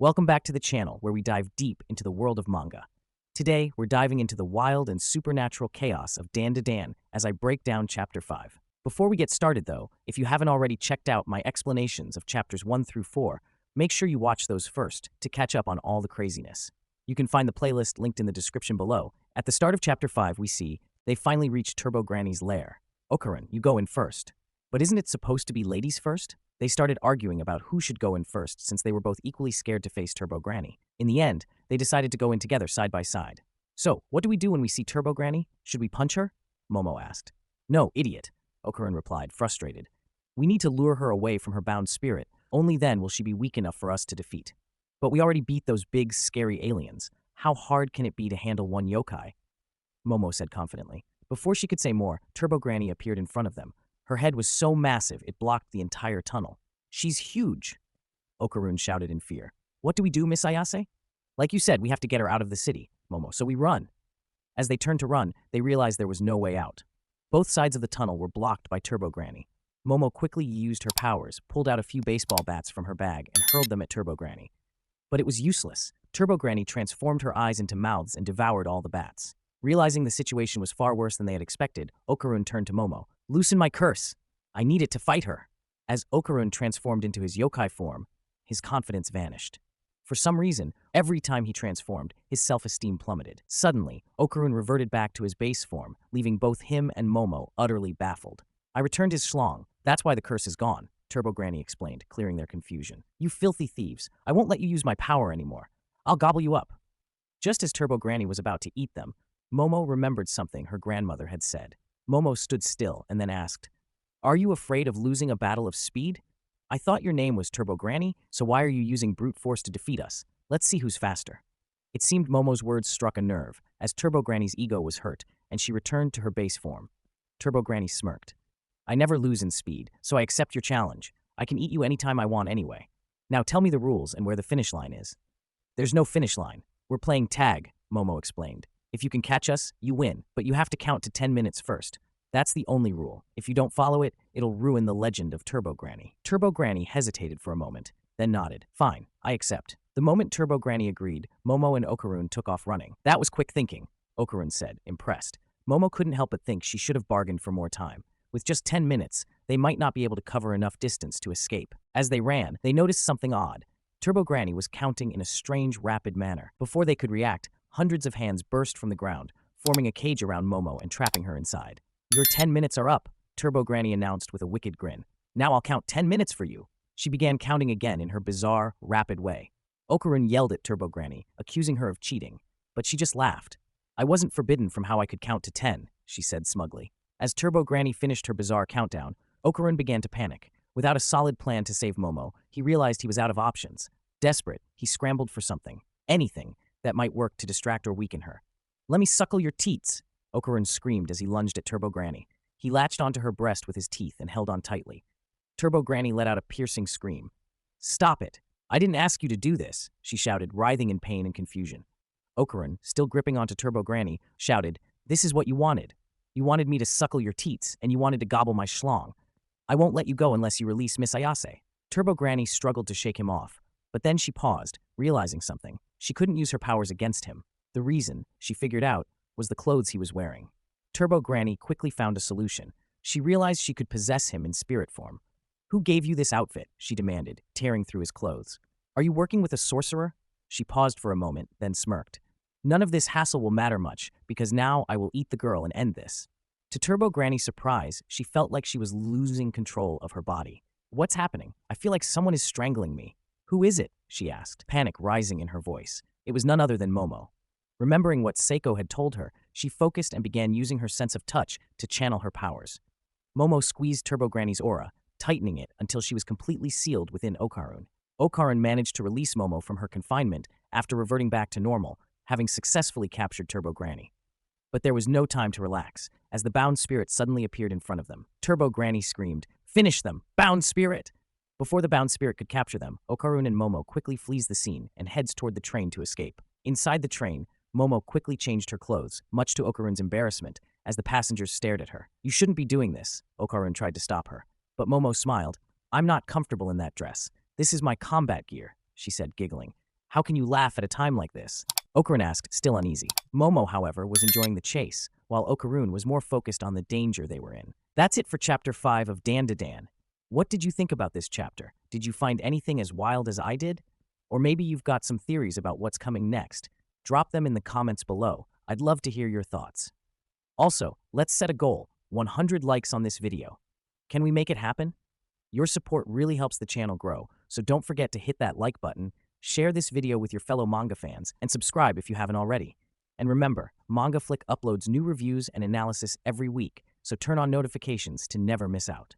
Welcome back to the channel where we dive deep into the world of manga. Today, we're diving into the wild and supernatural chaos of Dandadan as I break down Chapter 5. Before we get started though, if you haven't already checked out my explanations of chapters 1 through 4, make sure you watch those first to catch up on all the craziness. You can find the playlist linked in the description below. At the start of Chapter 5, we see they finally reach Turbo Granny's lair. Okarun, you go in first. But isn't it supposed to be ladies first? They started arguing about who should go in first since they were both equally scared to face Turbo Granny. In the end, they decided to go in together side by side. So, what do we do when we see Turbo Granny? Should we punch her? Momo asked. No, idiot, Okarun replied, frustrated. We need to lure her away from her bound spirit. Only then will she be weak enough for us to defeat. But we already beat those big, scary aliens. How hard can it be to handle one yokai? Momo said confidently. Before she could say more, Turbo Granny appeared in front of them. Her head was so massive it blocked the entire tunnel. She's huge, Okarun shouted in fear. What do we do, Miss Ayase? Like you said, we have to get her out of the city, Momo, so we run. As they turned to run, they realized there was no way out. Both sides of the tunnel were blocked by Turbo Granny. Momo quickly used her powers, pulled out a few baseball bats from her bag, and hurled them at Turbo Granny. But it was useless. Turbo Granny transformed her eyes into mouths and devoured all the bats. Realizing the situation was far worse than they had expected, Okarun turned to Momo. Loosen my curse. I need it to fight her. As Okarun transformed into his yokai form, his confidence vanished. For some reason, every time he transformed, his self-esteem plummeted. Suddenly, Okarun reverted back to his base form, leaving both him and Momo utterly baffled. I returned his schlong. That's why the curse is gone, Turbo Granny explained, clearing their confusion. You filthy thieves. I won't let you use my power anymore. I'll gobble you up. Just as Turbo Granny was about to eat them, Momo remembered something her grandmother had said. Momo stood still and then asked, Are you afraid of losing a battle of speed? I thought your name was Turbo Granny, so why are you using brute force to defeat us? Let's see who's faster. It seemed Momo's words struck a nerve, as Turbo Granny's ego was hurt, and she returned to her base form. Turbo Granny smirked. I never lose in speed, so I accept your challenge. I can eat you anytime I want anyway. Now tell me the rules and where the finish line is. There's no finish line. We're playing tag, Momo explained. If you can catch us, you win, but you have to count to 10 minutes first. That's the only rule. If you don't follow it, it'll ruin the legend of Turbo Granny. Turbo Granny hesitated for a moment, then nodded. Fine, I accept. The moment Turbo Granny agreed, Momo and Okarun took off running. That was quick thinking, Okarun said, impressed. Momo couldn't help but think she should have bargained for more time. With just 10 minutes, they might not be able to cover enough distance to escape. As they ran, they noticed something odd. Turbo Granny was counting in a strange, rapid manner. Before they could react, hundreds of hands burst from the ground, forming a cage around Momo and trapping her inside. Your 10 minutes are up, Turbo Granny announced with a wicked grin. Now I'll count 10 minutes for you. She began counting again in her bizarre, rapid way. Okarun yelled at Turbo Granny, accusing her of cheating, but she just laughed. I wasn't forbidden from how I could count to 10, she said smugly. As Turbo Granny finished her bizarre countdown, Okarun began to panic. Without a solid plan to save Momo, he realized he was out of options. Desperate, he scrambled for something, anything, that might work to distract or weaken her. Let me suckle your teats, Okarun screamed as he lunged at Turbo Granny. He latched onto her breast with his teeth and held on tightly. Turbo Granny let out a piercing scream. Stop it! I didn't ask you to do this, she shouted, writhing in pain and confusion. Okarun, still gripping onto Turbo Granny, shouted, This is what you wanted. You wanted me to suckle your teats, and you wanted to gobble my schlong. I won't let you go unless you release Miss Ayase. Turbo Granny struggled to shake him off, but then she paused, realizing something. She couldn't use her powers against him. The reason, she figured out, was the clothes he was wearing. Turbo Granny quickly found a solution. She realized she could possess him in spirit form. Who gave you this outfit? She demanded, tearing through his clothes. Are you working with a sorcerer? She paused for a moment, then smirked. None of this hassle will matter much, because now I will eat the girl and end this. To Turbo Granny's surprise, she felt like she was losing control of her body. What's happening? I feel like someone is strangling me. Who is it? She asked, panic rising in her voice. It was none other than Momo. Remembering what Seiko had told her, she focused and began using her sense of touch to channel her powers. Momo squeezed Turbo Granny's aura, tightening it until she was completely sealed within Okarun. Okarun managed to release Momo from her confinement after reverting back to normal, having successfully captured Turbo Granny. But there was no time to relax, as the bound spirit suddenly appeared in front of them. Turbo Granny screamed, Finish them! Bound spirit! Before the bound spirit could capture them, Okarun and Momo quickly flees the scene and heads toward the train to escape. Inside the train, Momo quickly changed her clothes, much to Okarun's embarrassment, as the passengers stared at her. You shouldn't be doing this, Okarun tried to stop her. But Momo smiled. I'm not comfortable in that dress. This is my combat gear, she said, giggling. How can you laugh at a time like this? Okarun asked, still uneasy. Momo, however, was enjoying the chase, while Okarun was more focused on the danger they were in. That's it for Chapter 5 of Dandadan. What did you think about this chapter? Did you find anything as wild as I did? Or maybe you've got some theories about what's coming next. Drop them in the comments below. I'd love to hear your thoughts. Also, let's set a goal, 100 likes on this video. Can we make it happen? Your support really helps the channel grow, so don't forget to hit that like button, share this video with your fellow manga fans, and subscribe if you haven't already. And remember, Manga Flick uploads new reviews and analysis every week, so turn on notifications to never miss out.